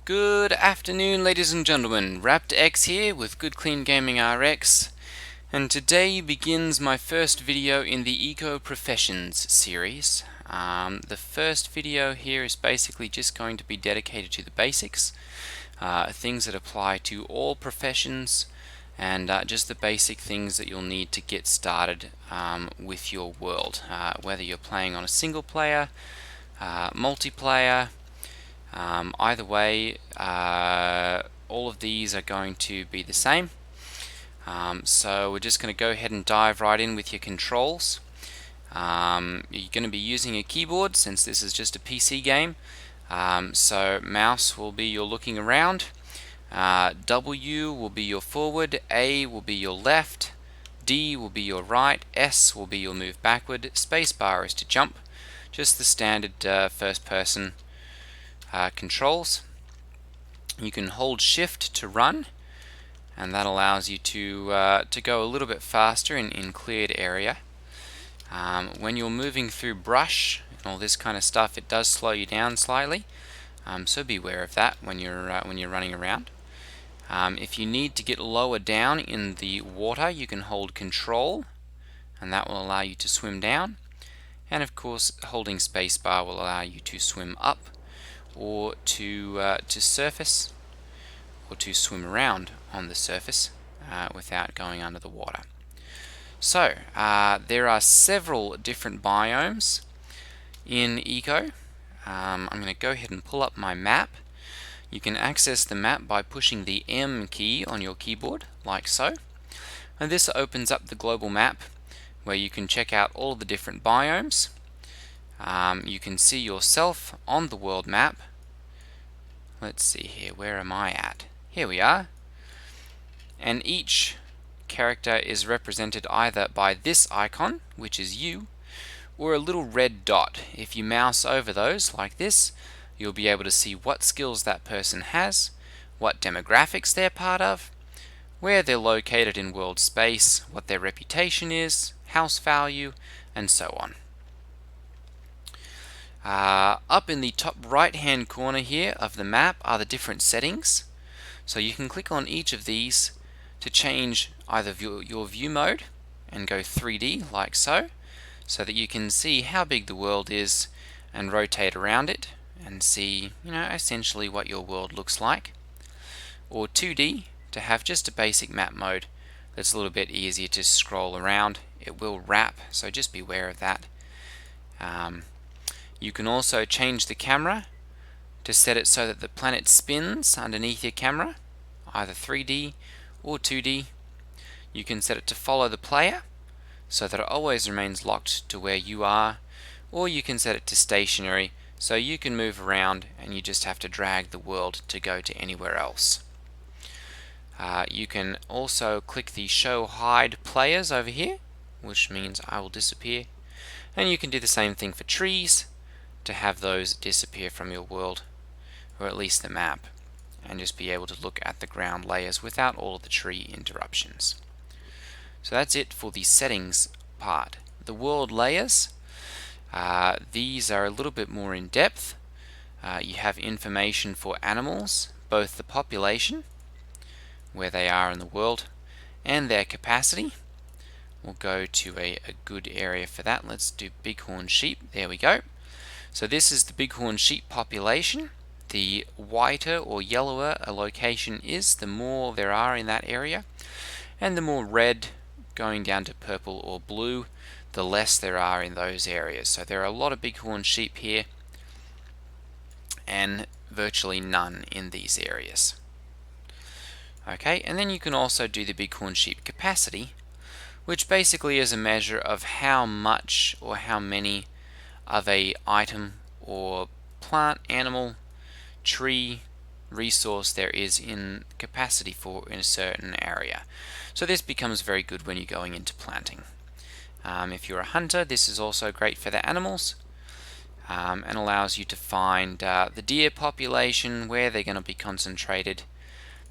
Good afternoon, ladies and gentlemen. Raptor X here with Good Clean Gaming RX, and today begins my first video in the Eco Professions series. The first video here is basically just going to be dedicated to the basics, things that apply to all professions, and just the basic things that you'll need to get started with your world, whether you're playing on a single player, multiplayer. Either way, all of these are going to be the same. So we're just going to go ahead and dive right in with your controls. You're going to be using a keyboard since this is just a PC game. So mouse will be your looking around. W will be your forward, A will be your left, D will be your right, S will be your move backward, spacebar is to jump. Just the standard first person controls. You can hold shift to run, and that allows you to go a little bit faster in cleared area. When you're moving through brush and all this kind of stuff, it does slow you down slightly, so be aware of that when you're running around. If you need to get lower down in the water, you can hold control, and that will allow you to swim down. And of course, holding spacebar will allow you to swim up, or to surface, or to swim around on the surface without going under the water. So there are several different biomes in Eco. I'm going to go ahead and pull up my map. You can access the map by pushing the M key on your keyboard, like so. And this opens up the global map where you can check out all of the different biomes. You can see yourself on the world map. Let's see here, where am I at? Here we are. And each character is represented either by this icon, which is you, or a little red dot. If you mouse over those like this, you'll be able to see what skills that person has, what demographics they're part of, where they're located in world space, what their reputation is, house value, and so on. Up in the top right hand corner here of the map are the different settings. So you can click on each of these to change either your view mode and go 3D like so that you can see how big the world is and rotate around it and see, essentially what your world looks like. Or 2D to have just a basic map mode that's a little bit easier to scroll around. It will wrap, so just be aware of that. You can also change the camera to set it so that the planet spins underneath your camera, either 3D or 2D. You can set it to follow the player so that it always remains locked to where you are, or you can set it to stationary so you can move around and you just have to drag the world to go to anywhere else. You can also click the show hide players over here, which means I will disappear, and you can do the same thing for trees to have those disappear from your world, or at least the map, and just be able to look at the ground layers without all of the tree interruptions. So that's it for the settings part. The world layers, these are a little bit more in depth. You have information for animals, both the population, where they are in the world, and their capacity. We'll go to a good area for that. Let's do bighorn sheep. There we go. So this is the bighorn sheep population. The whiter or yellower a location is, the more there are in that area, and the more red going down to purple or blue, the less there are in those areas. So there are a lot of bighorn sheep here and virtually none in these areas. Okay, and then you can also do the bighorn sheep capacity, which basically is a measure of how much or how many of a item or plant, animal, tree, resource there is in capacity for in a certain area. So this becomes very good when you're going into planting. If you're a hunter, this is also great for the animals, and allows you to find the deer population, where they're going to be concentrated,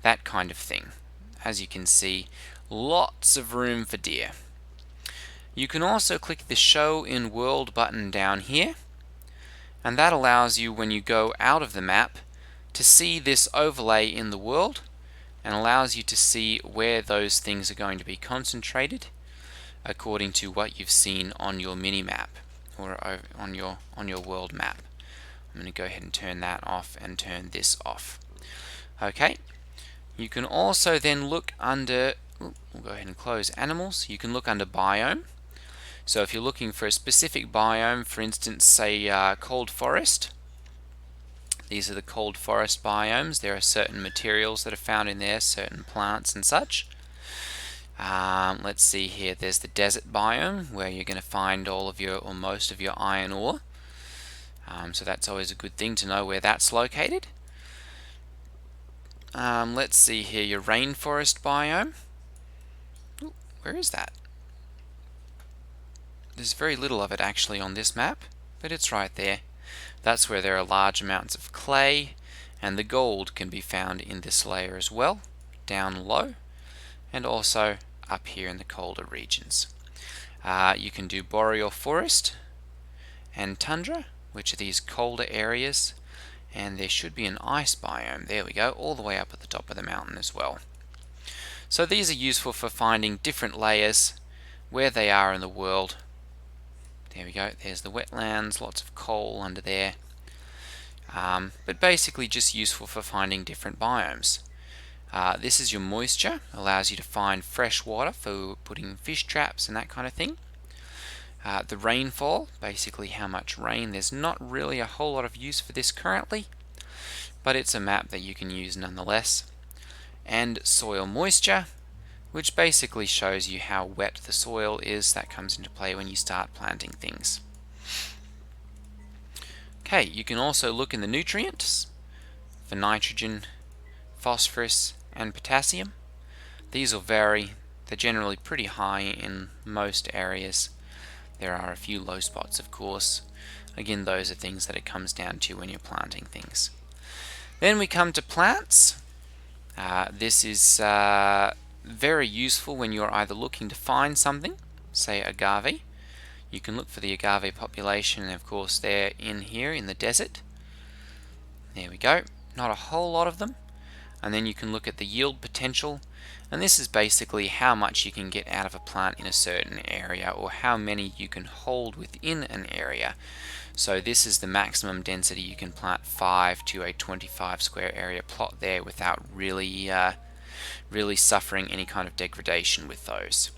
that kind of thing. As you can see, lots of room for deer. You can also click the Show in World button down here, and that allows you, when you go out of the map, to see this overlay in the world and allows you to see where those things are going to be concentrated according to what you've seen on your mini map or on your world map. I'm going to go ahead and turn that off and turn this off. Okay, you can also then look under, we'll go ahead and close animals. You can look under biome. So if you're looking for a specific biome, for instance, say cold forest, these are the cold forest biomes. There are certain materials that are found in there, certain plants and such. Let's see here, there's the desert biome where you're going to find all of your, or most of your iron ore. So that's always a good thing to know where that's located. Let's see here, your rainforest biome. Ooh, where is that? There's very little of it actually on this map, but it's right there. That's where there are large amounts of clay, and the gold can be found in this layer as well, down low, and also up here in the colder regions. You can do boreal forest and tundra, which are these colder areas, and there should be an ice biome, there we go, all the way up at the top of the mountain as well. So these are useful for finding different layers, where they are in the world. There we go, there's the wetlands, lots of coal under there. But basically just useful for finding different biomes. This is your moisture, allows you to find fresh water for putting fish traps and that kind of thing. The rainfall, basically how much rain. There's not really a whole lot of use for this currently, but it's a map that you can use nonetheless. And soil moisture, which basically shows you how wet the soil is. That comes into play when you start planting things. Okay, you can also look in the nutrients for nitrogen, phosphorus, and potassium. These will vary. They're generally pretty high in most areas. There are a few low spots, of course. Again, those are things that it comes down to when you're planting things. Then we come to plants. This is very useful when you're either looking to find something, say agave. You can look for the agave population, and of course they're in here in the desert. There we go, not a whole lot of them. And then you can look at the yield potential, and this is basically how much you can get out of a plant in a certain area, or how many you can hold within an area. So this is the maximum density you can plant 5 to a 25 square area plot there without really suffering any kind of degradation with those.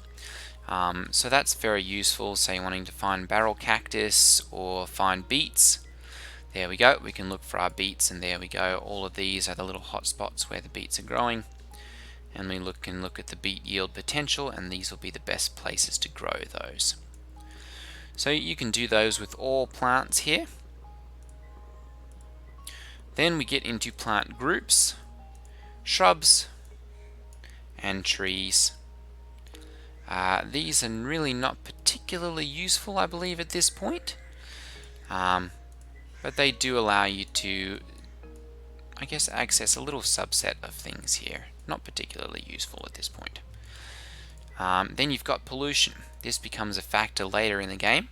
So that's very useful, say wanting to find barrel cactus or find beets. There we go, we can look for our beets, and there we go, all of these are the little hot spots where the beets are growing. And we can look at the beet yield potential, and these will be the best places to grow those. So you can do those with all plants here. Then we get into plant groups, shrubs, and trees. These are really not particularly useful, I believe, at this point. But they do allow you to, I guess, access a little subset of things here. Not particularly useful at this point. Then you've got pollution. This becomes a factor later in the game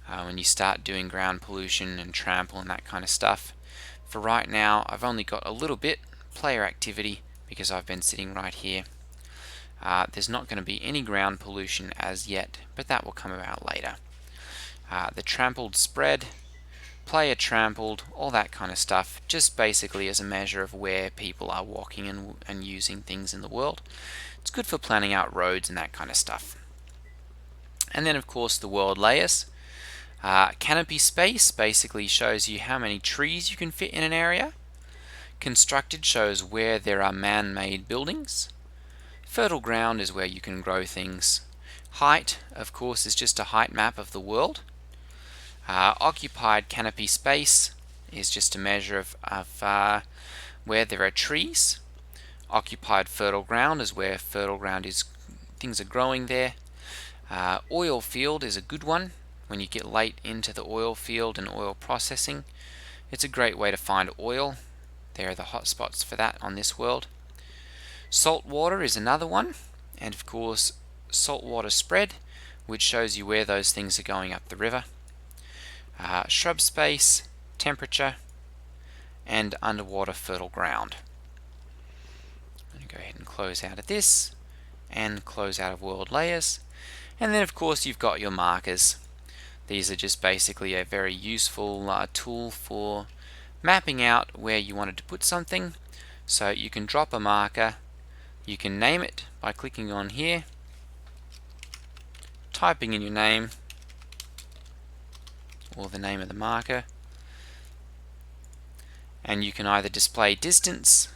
when you start doing ground pollution and trample and that kind of stuff. For right now, I've only got a little bit player activity because I've been sitting right here. There's not going to be any ground pollution as yet, but that will come about later. The trampled spread, player trampled, all that kind of stuff, just basically as a measure of where people are walking and using things in the world. It's good for planning out roads and that kind of stuff. And then of course the world layers. Canopy space basically shows you how many trees you can fit in an area. Constructed shows where there are man-made buildings. Fertile ground is where you can grow things. Height, of course, is just a height map of the world. Occupied canopy space is just a measure of where there are trees. Occupied fertile ground is where fertile ground is, things are growing there. Oil field is a good one when you get late into the oil field and oil processing. It's a great way to find oil. There are the hot spots for that on this world. Salt water is another one, and of course saltwater spread, which shows you where those things are going up the river. Shrub space, temperature, and underwater fertile ground. I'm going to go ahead and close out of this and close out of world layers. And then of course you've got your markers. These are just basically a very useful tool for mapping out where you wanted to put something. So you can drop a marker, you can name it by clicking on here, typing in your name or the name of the marker, and you can either display distance,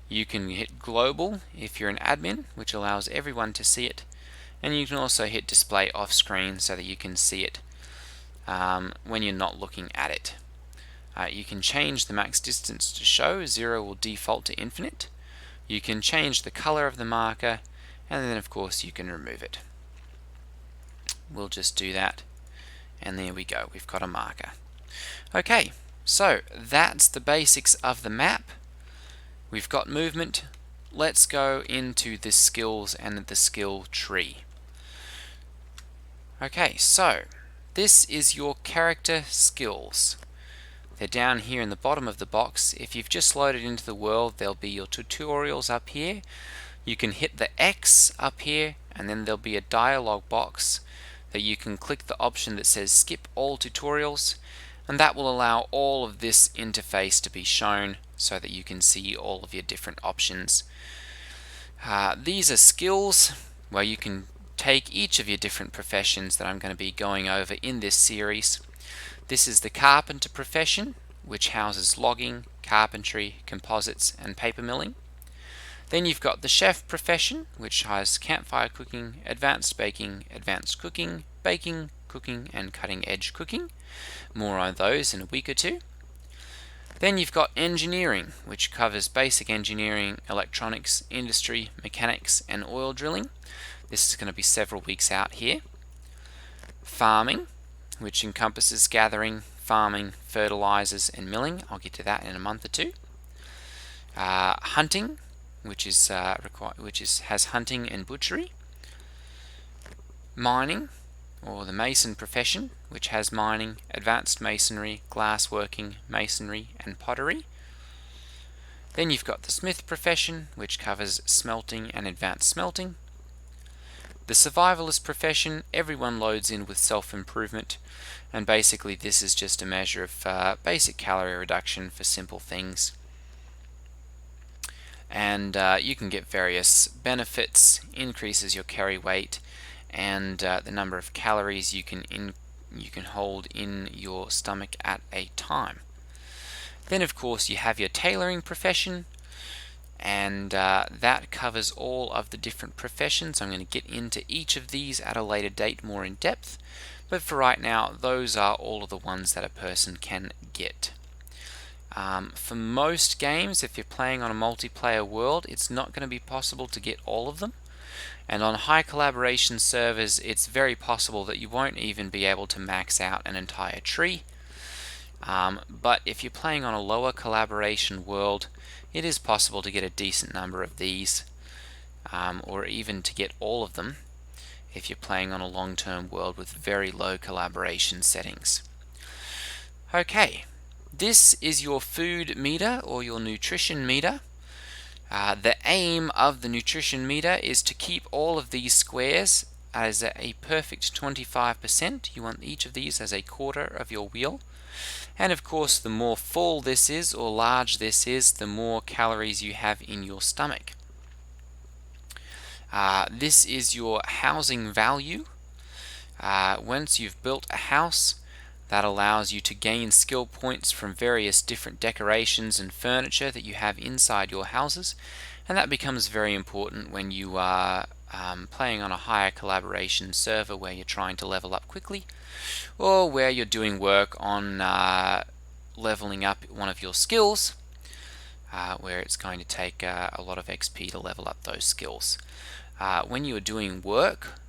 you can hit global if you're an admin, which allows everyone to see it, and you can also hit display off screen so that you can see it when you're not looking at it. You can change the max distance to show. 0 will default to infinite. You can change the color of the marker, and then of course you can remove it. We'll just do that, and there we go, we've got a marker. Okay, so that's the basics of the map. We've got movement. Let's go into the skills and the skill tree. Okay, so this is your character skills. They're down here in the bottom of the box. If you've just loaded into the world, there'll be your tutorials up here. You can hit the X up here, and then there'll be a dialog box that you can click the option that says skip all tutorials, and that will allow all of this interface to be shown so that you can see all of your different options. These are skills where you can take each of your different professions that I'm going to be going over in this series. This is the carpenter profession, which houses logging, carpentry, composites, and paper milling. Then you've got the chef profession, which has campfire cooking, advanced baking, advanced cooking, baking, cooking, and cutting edge cooking. More on those in a week or two. Then you've got engineering, which covers basic engineering, electronics, industry, mechanics, and oil drilling. This is going to be several weeks out here. Farming, which encompasses gathering, farming, fertilizers, and milling. I'll get to that in a month or two. Hunting, which has hunting and butchery. Mining, or the mason profession, which has mining, advanced masonry, glassworking, masonry, and pottery. Then you've got the smith profession, which covers smelting and advanced smelting. The survivalist profession, everyone loads in with self-improvement, and basically this is just a measure of basic calorie reduction for simple things. And you can get various benefits, increases your carry weight, and the number of calories you can hold in your stomach at a time. Then of course you have your tailoring profession, and that covers all of the different professions. I'm going to get into each of these at a later date more in depth, but for right now those are all of the ones that a person can get. For most games, if you're playing on a multiplayer world, it's not going to be possible to get all of them, and on high collaboration servers it's very possible that you won't even be able to max out an entire tree. But if you're playing on a lower collaboration world, it is possible to get a decent number of these, or even to get all of them if you're playing on a long-term world with very low collaboration settings. Okay, this is your food meter or your nutrition meter. The aim of the nutrition meter is to keep all of these squares as a perfect 25%. You want each of these as a quarter of your wheel. And of course, the more full this is or large this is, the more calories you have in your stomach. This is your housing value. Once you've built a house, that allows you to gain skill points from various different decorations and furniture that you have inside your houses, and that becomes very important when you are playing on a higher collaboration server where you're trying to level up quickly, or where you're doing work on leveling up one of your skills, where it's going to take a lot of XP to level up those skills. When you are doing work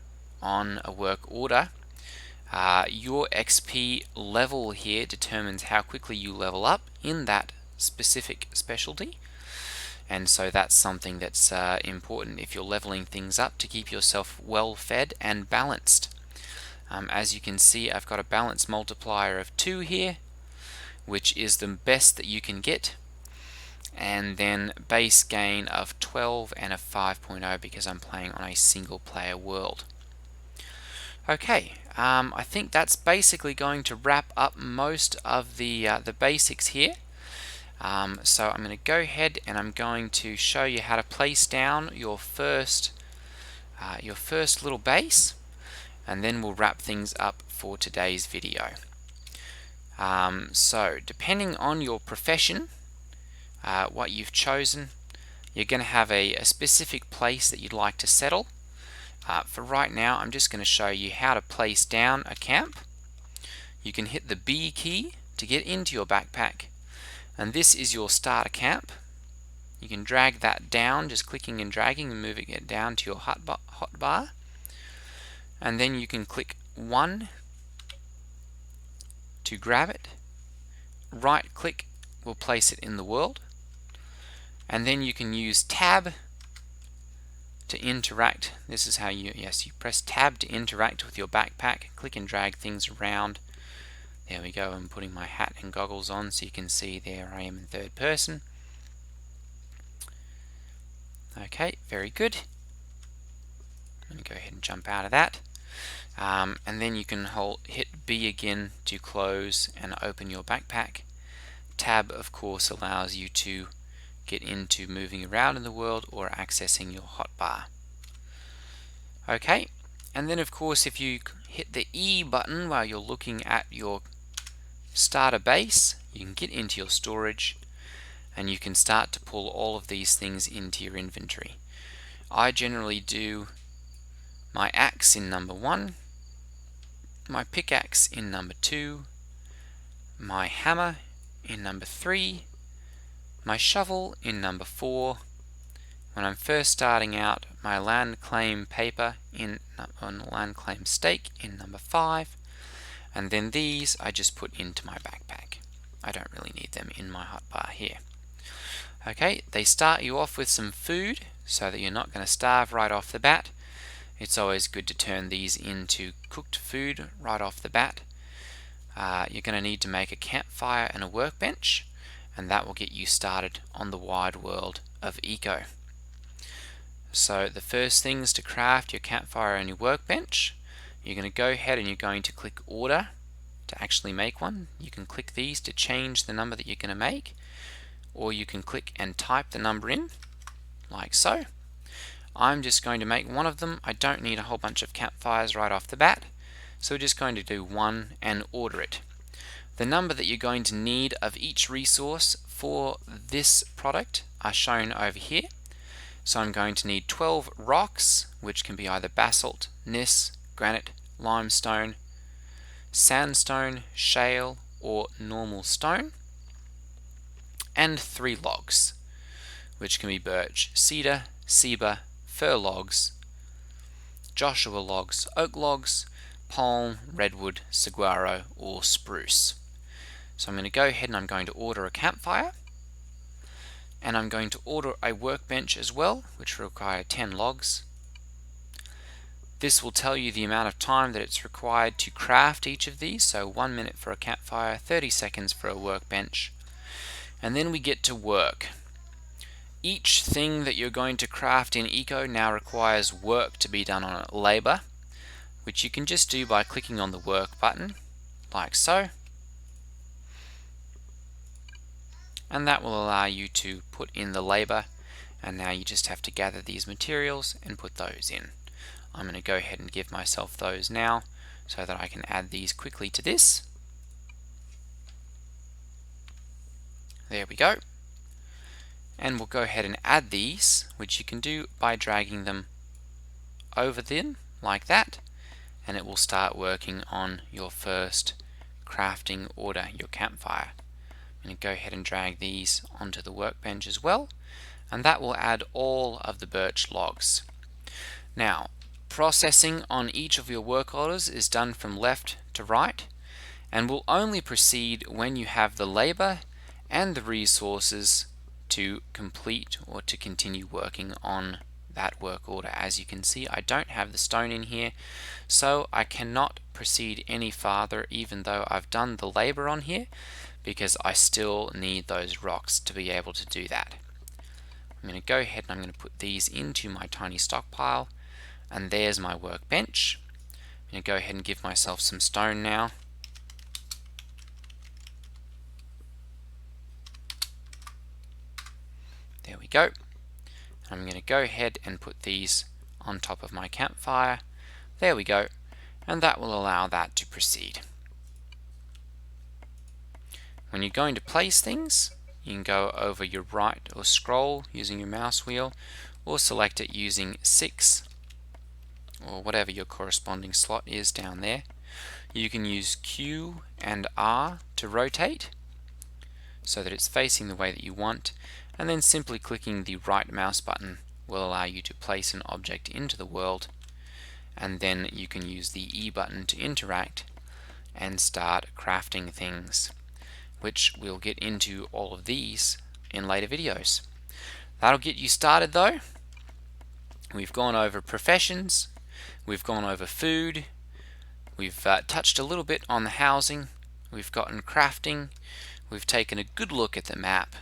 on a work order, your XP level here determines how quickly you level up in that specific specialty, and so that's something that's important if you're leveling things up, to keep yourself well fed and balanced. As you can see, I've got a balance multiplier of 2 here, which is the best that you can get, and then base gain of 12 and a 5.0 because I'm playing on a single player world. Okay, I think that's basically going to wrap up most of the basics here. So I'm going to go ahead and I'm going to show you how to place down your first little base, and then we'll wrap things up for today's video. So depending on your profession, what you've chosen, you're going to have a specific place that you'd like to settle. For right now, I'm just going to show you how to place down a camp. You can hit the B key to get into your backpack, and this is your starter camp. You can drag that down, just clicking and dragging and moving it down to your hotbar, and then you can click 1 to grab it. Right click will place it in the world, and then you can use tab to interact. This is how you press tab to interact with your backpack. Click and drag things around. There we go. I'm putting my hat and goggles on so you can see there I am in third person. Okay, very good. I'm going to go ahead and jump out of that. And then you can hit B again to close and open your backpack. Tab, of course, allows you to get into moving around in the world or accessing your hotbar. Okay, and then of course if you hit the E button while you're looking at your starter base, you can get into your storage and you can start to pull all of these things into your inventory. I generally do my axe in number 1, my pickaxe in number 2, my hammer in number 3, my shovel in number 4. When I'm first starting out, my land claim paper on land claim stake in number 5, and then these I just put into my backpack. I don't really need them in my hotbar here. Okay, they start you off with some food so that you're not going to starve right off the bat. It's always good to turn these into cooked food right off the bat. You're going to need to make a campfire and a workbench, and that will get you started on the wide world of eco. So the first things to craft your campfire and your workbench, you're going to go ahead and you're going to click order to actually make one. You can click these to change the number that you're going to make, or you can click and type the number in like so. I'm just going to make one of them. I don't need a whole bunch of campfires right off the bat, so we're just going to do 1 and order it. The number that you're going to need of each resource for this product are shown over here. So I'm going to need 12 rocks, which can be either basalt, gneiss, granite, limestone, sandstone, shale, or normal stone, and 3 logs, which can be birch, cedar, ceiba, fir logs, Joshua logs, oak logs, palm, redwood, saguaro, or spruce. So I'm going to go ahead and I'm going to order a campfire, and I'm going to order a workbench as well, which will require 10 logs. This will tell you the amount of time that it's required to craft each of these, so 1 minute for a campfire, 30 seconds for a workbench. And then we get to work. Each thing that you're going to craft in eco now requires work to be done on it, labor, which you can just do by clicking on the work button, like so. And that will allow you to put in the labor, and now you just have to gather these materials and put those in. I'm going to go ahead and give myself those now so that I can add these quickly to this. There we go. And we'll go ahead and add these, which you can do by dragging them over them like that, and it will start working on your first crafting order, your campfire. I'm going to go ahead and drag these onto the workbench as well, and that will add all of the birch logs. Now, processing on each of your work orders is done from left to right, and will only proceed when you have the labor and the resources to complete or to continue working on that work order. As you can see, I don't have the stone in here, so I cannot proceed any farther even though I've done the labor on here, because I still need those rocks to be able to do that. I'm going to go ahead and I'm going to put these into my tiny stockpile, and there's my workbench. I'm going to go ahead and give myself some stone now. There we go. I'm going to go ahead and put these on top of my campfire. There we go, and that will allow that to proceed. When you're going to place things, you can go over your right or scroll using your mouse wheel, or select it using 6 or whatever your corresponding slot is down there. You can use Q and R to rotate so that it's facing the way that you want, and then simply clicking the right mouse button will allow you to place an object into the world, and then you can use the E button to interact and start crafting things, which we'll get into all of these in later videos. That'll get you started though. We've gone over professions, we've gone over food, we've touched a little bit on the housing, we've gotten crafting, we've taken a good look at the map.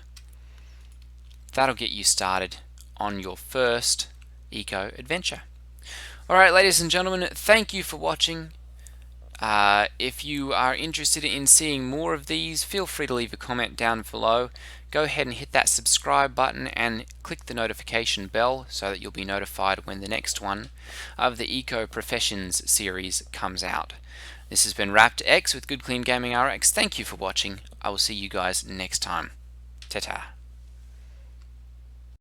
That'll get you started on your first eco adventure. Alright, ladies and gentlemen, thank you for watching. If you are interested in seeing more of these, feel free to leave a comment down below. Go ahead and hit that subscribe button and click the notification bell so that you'll be notified when the next one of the Eco Professions series comes out. This has been Raptor X with Good Clean Gaming RX. Thank you for watching. I will see you guys next time. Ta-ta.